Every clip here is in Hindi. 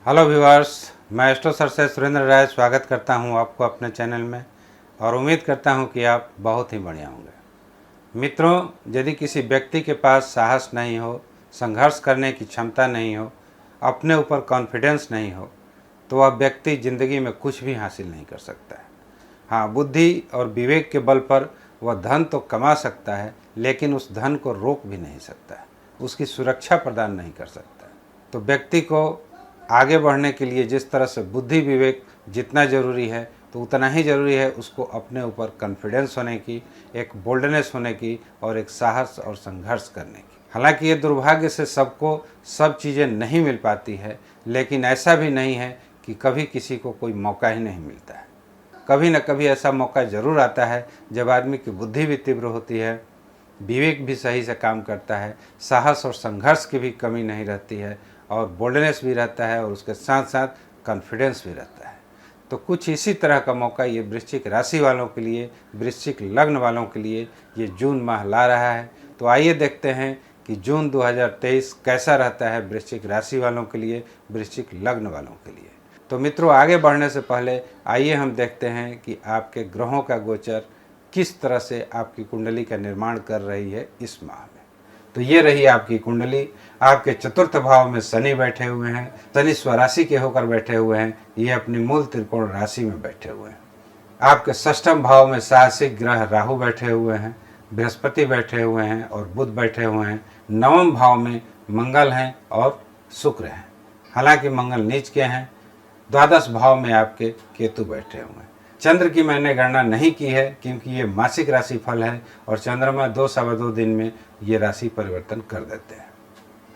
हेलो व्यूअर्स, मैं एस्ट्रो सर से सुरेंद्र राय स्वागत करता हूं आपको अपने चैनल में और उम्मीद करता हूं कि आप बहुत ही बढ़िया होंगे। मित्रों, यदि किसी व्यक्ति के पास साहस नहीं हो, संघर्ष करने की क्षमता नहीं हो, अपने ऊपर कॉन्फिडेंस नहीं हो, तो वह व्यक्ति ज़िंदगी में कुछ भी हासिल नहीं कर सकता है। हाँ, बुद्धि और विवेक के बल पर वह धन तो कमा सकता है, लेकिन उस धन को रोक भी नहीं सकता है, उसकी सुरक्षा प्रदान नहीं कर सकता है। तो व्यक्ति को आगे बढ़ने के लिए जिस तरह से बुद्धि विवेक जितना ज़रूरी है, तो उतना ही ज़रूरी है उसको अपने ऊपर कॉन्फिडेंस होने की, एक बोल्डनेस होने की और एक साहस और संघर्ष करने की। हालांकि ये दुर्भाग्य से सबको सब चीज़ें नहीं मिल पाती है, लेकिन ऐसा भी नहीं है कि कभी किसी को कोई मौका ही नहीं मिलता है। कभी न कभी ऐसा मौका ज़रूर आता है जब आदमी की बुद्धि भी तीव्र होती है, विवेक भी सही से काम करता है, साहस और संघर्ष की भी कमी नहीं रहती है और बोल्डनेस भी रहता है और उसके साथ साथ कॉन्फिडेंस भी रहता है। तो कुछ इसी तरह का मौका ये वृश्चिक राशि वालों के लिए, वृश्चिक लग्न वालों के लिए ये जून माह ला रहा है। तो आइए देखते हैं कि जून 2023 कैसा रहता है वृश्चिक राशि वालों के लिए, वृश्चिक लग्न वालों के लिए। तो मित्रों, आगे बढ़ने से पहले आइए हम देखते हैं कि आपके ग्रहों का गोचर किस तरह से आपकी कुंडली का निर्माण कर रही है इस माह में। तो ये रही आपकी कुंडली। आपके चतुर्थ भाव में शनि बैठे हुए हैं, शनि स्वराशि के होकर बैठे हुए हैं, ये अपनी मूल त्रिकोण राशि में बैठे हुए हैं। आपके षष्ठम भाव में साहसिक ग्रह राहु बैठे हुए हैं, बृहस्पति बैठे हुए हैं और बुध बैठे हुए हैं। नवम भाव में मंगल हैं और शुक्र हैं, हालांकि मंगल नीच के हैं। द्वादश भाव में आपके केतु बैठे हुए हैं। चंद्र की मैंने गणना नहीं की है क्योंकि ये मासिक राशि फल है और चंद्रमा 2 दिन में ये राशि परिवर्तन कर देते हैं।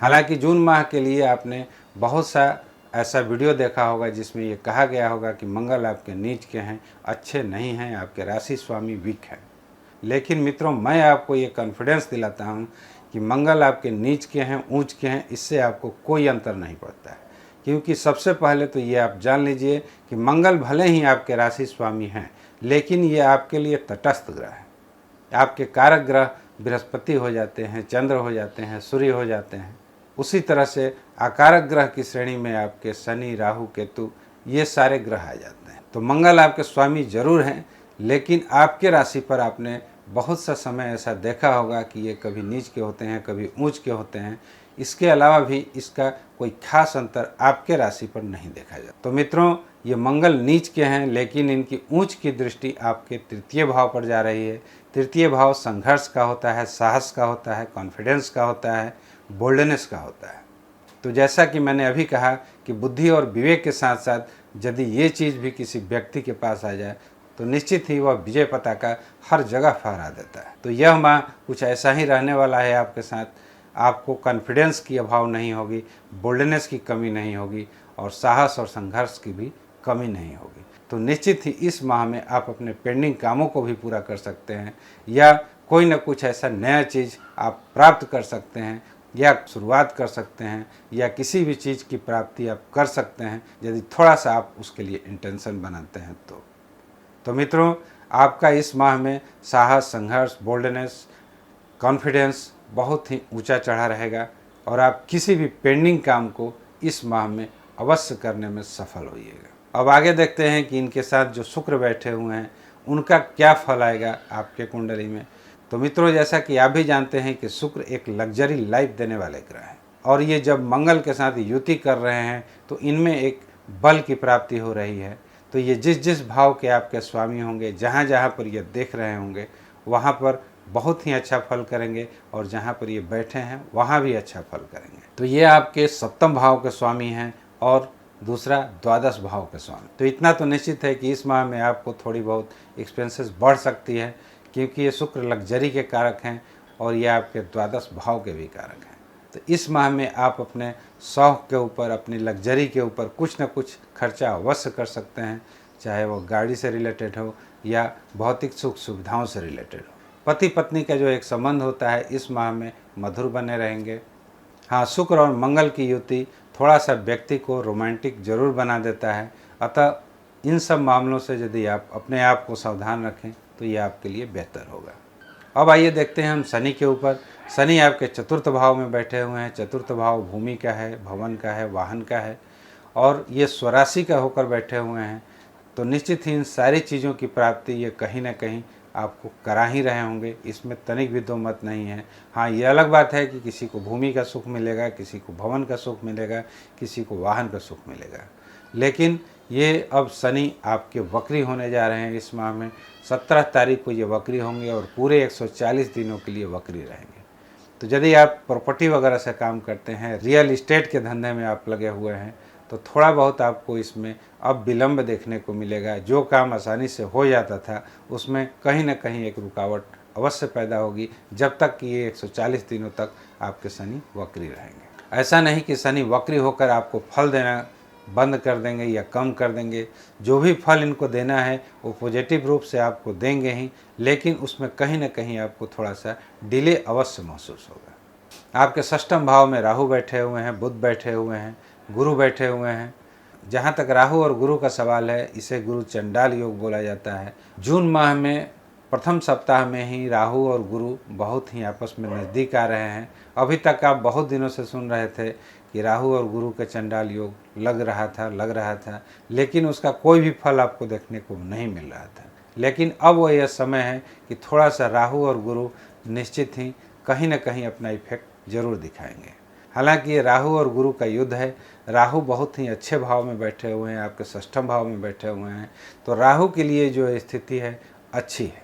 हालांकि जून माह के लिए आपने बहुत सा ऐसा वीडियो देखा होगा जिसमें ये कहा गया होगा कि मंगल आपके नीच के हैं, अच्छे नहीं हैं, आपके राशि स्वामी वीक हैं। लेकिन मित्रों, मैं आपको ये कॉन्फिडेंस दिलाता हूँ कि मंगल आपके नीच के हैं, ऊंच के हैं, इससे आपको कोई अंतर नहीं पड़ता है। क्योंकि सबसे पहले तो ये आप जान लीजिए कि मंगल भले ही आपके राशि स्वामी हैं, लेकिन ये आपके लिए तटस्थ ग्रह है। आपके कारक ग्रह बृहस्पति हो जाते हैं, चंद्र हो जाते हैं, सूर्य हो जाते हैं। उसी तरह से आकारक ग्रह की श्रेणी में आपके शनि, राहु, केतु, ये सारे ग्रह आ जाते हैं। तो मंगल आपके स्वामी जरूर हैं, लेकिन आपके राशि पर आपने बहुत सा समय ऐसा देखा होगा कि ये कभी नीच के होते हैं, कभी ऊंच के होते हैं। इसके अलावा भी इसका कोई खास अंतर आपके राशि पर नहीं देखा जाता। तो मित्रों, ये मंगल नीच के हैं, लेकिन इनकी ऊंच की दृष्टि आपके तृतीय भाव पर जा रही है। तृतीय भाव संघर्ष का होता है, साहस का होता है, कॉन्फिडेंस का होता है, बोल्डनेस का होता है। तो जैसा कि मैंने अभी कहा कि बुद्धि और विवेक के साथ साथ यदि ये चीज़ भी किसी व्यक्ति के पास आ जाए तो निश्चित ही वह विजय पताका हर जगह फहरा देता है। तो यह माह कुछ ऐसा ही रहने वाला है आपके साथ। आपको कॉन्फिडेंस की अभाव नहीं होगी, बोल्डनेस की कमी नहीं होगी और साहस और संघर्ष की भी कमी नहीं होगी। तो निश्चित ही इस माह में आप अपने पेंडिंग कामों को भी पूरा कर सकते हैं या कोई ना कुछ ऐसा नया चीज़ आप प्राप्त कर सकते हैं या शुरुआत कर सकते हैं या किसी भी चीज़ की प्राप्ति आप कर सकते हैं यदि थोड़ा सा आप उसके लिए इंटेंशन बनाते हैं तो मित्रों, आपका इस माह में साहस, संघर्ष, बोल्डनेस, कॉन्फिडेंस बहुत ही ऊंचा चढ़ा रहेगा और आप किसी भी पेंडिंग काम को इस माह में अवश्य करने में सफल होइएगा। अब आगे देखते हैं कि इनके साथ जो शुक्र बैठे हुए हैं उनका क्या फल आएगा आपके कुंडली में। तो मित्रों, जैसा कि आप भी जानते हैं कि शुक्र एक लग्जरी लाइफ देने वाले ग्रह हैं और ये जब मंगल के साथ युति कर रहे हैं तो इनमें एक बल की प्राप्ति हो रही है। तो ये जिस जिस भाव के आपके स्वामी होंगे, जहाँ जहाँ पर ये देख रहे होंगे, वहाँ पर बहुत ही अच्छा फल करेंगे और जहाँ पर ये बैठे हैं वहाँ भी अच्छा फल करेंगे। तो ये आपके सप्तम भाव के स्वामी हैं और दूसरा द्वादश भाव के स्वामी। तो इतना तो निश्चित है कि इस माह में आपको थोड़ी बहुत एक्सपेंसेस बढ़ सकती है क्योंकि ये शुक्र लग्जरी के कारक हैं और ये आपके द्वादश भाव के भी कारक हैं। तो इस माह में आप अपने शौक़ के ऊपर, अपनी लग्जरी के ऊपर कुछ न कुछ खर्चा अवश्य कर सकते हैं, चाहे वो गाड़ी से रिलेटेड हो या भौतिक सुख सुविधाओं से रिलेटेड हो। पति पत्नी का जो एक संबंध होता है इस माह में मधुर बने रहेंगे। हाँ, शुक्र और मंगल की युति थोड़ा सा व्यक्ति को रोमांटिक जरूर बना देता है, अतः इन सब मामलों से यदि आप अपने आप को सावधान रखें तो ये आपके लिए बेहतर होगा। अब आइए देखते हैं हम शनि के ऊपर। शनि आपके चतुर्थ भाव में बैठे हुए हैं। चतुर्थ भाव भूमि का है, भवन का है, वाहन का है और ये स्वराशि का होकर बैठे हुए हैं, तो निश्चित ही इन सारी चीज़ों की प्राप्ति ये कहीं ना कहीं आपको करा ही रहे होंगे, इसमें तनिक भी दो मत नहीं है। हाँ, ये अलग बात है कि किसी को भूमि का सुख मिलेगा, किसी को भवन का सुख मिलेगा, किसी को वाहन का सुख मिलेगा, लेकिन ये अब शनि आपके वक्री होने जा रहे हैं। इस माह में 17 तारीख को ये वक्री होंगे और पूरे 140 दिनों के लिए वक्री रहेंगे। तो यदि आप प्रॉपर्टी वगैरह से काम करते हैं, रियल इस्टेट के धंधे में आप लगे हुए हैं, तो थोड़ा बहुत आपको इसमें अब विलम्ब देखने को मिलेगा। जो काम आसानी से हो जाता था उसमें कहीं ना कहीं एक रुकावट अवश्य पैदा होगी, जब तक कि ये 140 दिनों तक आपके शनि वक्री रहेंगे। ऐसा नहीं कि शनि वक्री होकर आपको फल देना बंद कर देंगे या कम कर देंगे। जो भी फल इनको देना है वो पॉजिटिव रूप से आपको देंगे ही, लेकिन उसमें कहीं ना कहीं आपको थोड़ा सा डिले अवश्य महसूस होगा। आपके षष्ठम भाव में राहु बैठे हुए हैं, बुध बैठे हुए हैं, गुरु बैठे हुए हैं। जहाँ तक राहु और गुरु का सवाल है, इसे गुरु चंडाल योग बोला जाता है। जून माह में प्रथम सप्ताह में ही राहु और गुरु बहुत ही आपस में नज़दीक आ रहे हैं। अभी तक आप बहुत दिनों से सुन रहे थे कि राहु और गुरु के चंडाल योग लग रहा था, लेकिन उसका कोई भी फल आपको देखने को नहीं मिल रहा था। लेकिन अब वो यह समय है कि थोड़ा सा राहु और गुरु निश्चित ही कहीं ना कहीं अपना इफेक्ट जरूर दिखाएंगे। हालांकि ये राहु और गुरु का युद्ध है। राहु बहुत ही अच्छे भाव में बैठे हुए हैं, आपके षष्ठम भाव में बैठे हुए हैं, तो राहु के लिए जो स्थिति है अच्छी है।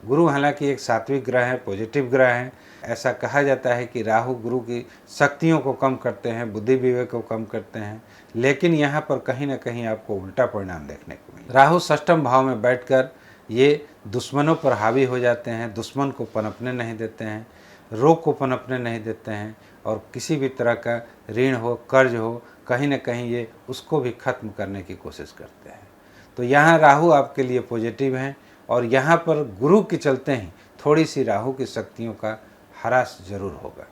गुरु हालांकि एक सात्विक ग्रह है, पॉजिटिव ग्रह है। ऐसा कहा जाता है कि राहु गुरु की शक्तियों को कम करते हैं, बुद्धि विवेक को कम करते हैं, लेकिन यहाँ पर कहीं ना कहीं आपको उल्टा परिणाम देखने को मिले। राहु षष्ठम भाव में बैठकर ये दुश्मनों पर हावी हो जाते हैं, दुश्मन को पनपने नहीं देते हैं, रोग को पनपने नहीं देते हैं, और किसी भी तरह का ऋण हो, कर्ज हो, कहीं ना कहीं ये उसको भी खत्म करने की कोशिश करते हैं। तो यहाँ राहु आपके लिए पॉजिटिव हैं, और यहाँ पर गुरु के चलते ही थोड़ी सी राहु की शक्तियों का ह्रास जरूर होगा,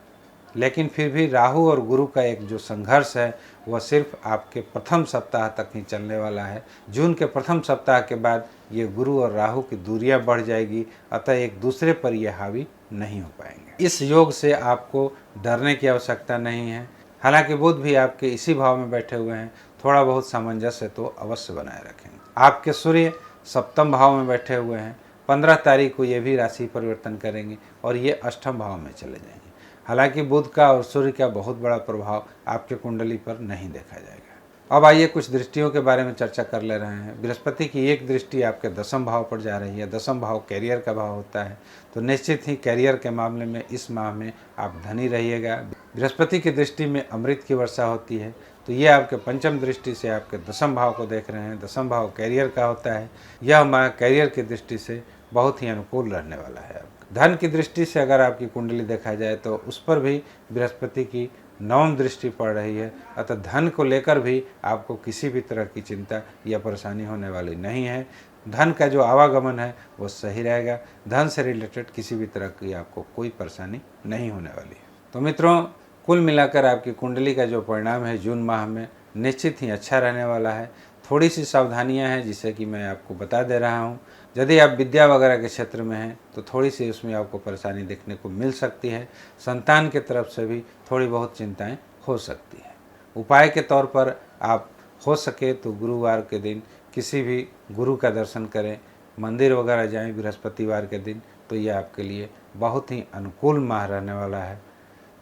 लेकिन फिर भी राहु और गुरु का एक जो संघर्ष है वह सिर्फ आपके प्रथम सप्ताह तक ही चलने वाला है। जून के प्रथम सप्ताह के बाद ये गुरु और राहु की दूरियां बढ़ जाएगी, अतः एक दूसरे पर ये हावी नहीं हो पाएंगे। इस योग से आपको डरने की आवश्यकता नहीं है। हालांकि बुध भी आपके इसी भाव में बैठे हुए हैं, थोड़ा बहुत सामंजस्य तो अवश्य बनाए रखेंगे। आपके सूर्य सप्तम भाव में बैठे हुए हैं। 15 तारीख को ये भी राशि परिवर्तन करेंगे और ये अष्टम भाव में चले जाएंगे। हालांकि बुध का और सूर्य का बहुत बड़ा प्रभाव आपके कुंडली पर नहीं देखा जाएगा। अब आइए कुछ दृष्टियों के बारे में चर्चा कर ले रहे हैं। बृहस्पति की एक दृष्टि आपके दसम भाव पर जा रही है। दसम भाव कैरियर का भाव होता है, तो निश्चित ही कैरियर के मामले में इस माह में आप धनी रहिएगा। बृहस्पति की दृष्टि में अमृत की वर्षा होती है, तो ये आपके पंचम दृष्टि से आपके दसम भाव को देख रहे हैं। दसम भाव कैरियर का होता है। यह माह कैरियर की दृष्टि से बहुत ही अनुकूल रहने वाला है। धन की दृष्टि से अगर आपकी कुंडली देखा जाए तो उस पर भी बृहस्पति की नवम दृष्टि पड़ रही है, अतः धन को लेकर भी आपको किसी भी तरह की चिंता या परेशानी होने वाली नहीं है। धन का जो आवागमन है वो सही रहेगा। धन से रिलेटेड किसी भी तरह की आपको कोई परेशानी नहीं होने वाली है। तो मित्रों, कुल मिलाकर आपकी कुंडली का जो परिणाम है जून माह में निश्चित ही अच्छा रहने वाला है। थोड़ी सी सावधानियां हैं जिसे कि मैं आपको बता दे रहा हूं। यदि आप विद्या वगैरह के क्षेत्र में हैं तो थोड़ी सी उसमें आपको परेशानी देखने को मिल सकती है। संतान की तरफ से भी थोड़ी बहुत चिंताएं हो सकती हैं। उपाय के तौर पर आप हो सके तो गुरुवार के दिन किसी भी गुरु का दर्शन करें, मंदिर वगैरह जाएं बृहस्पतिवार के दिन, तो यह आपके लिए बहुत ही अनुकूल माह रहने वाला है।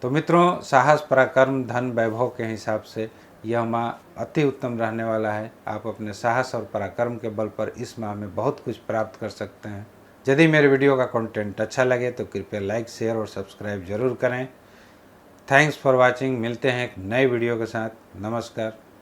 तो मित्रों, साहस, पराक्रम, धन, वैभव के हिसाब से यह माह अति उत्तम रहने वाला है। आप अपने साहस और पराक्रम के बल पर इस माह में बहुत कुछ प्राप्त कर सकते हैं। यदि मेरे वीडियो का कंटेंट अच्छा लगे तो कृपया लाइक, शेयर और सब्सक्राइब जरूर करें। Thanks for watching. मिलते हैं एक नए वीडियो के साथ। नमस्कार।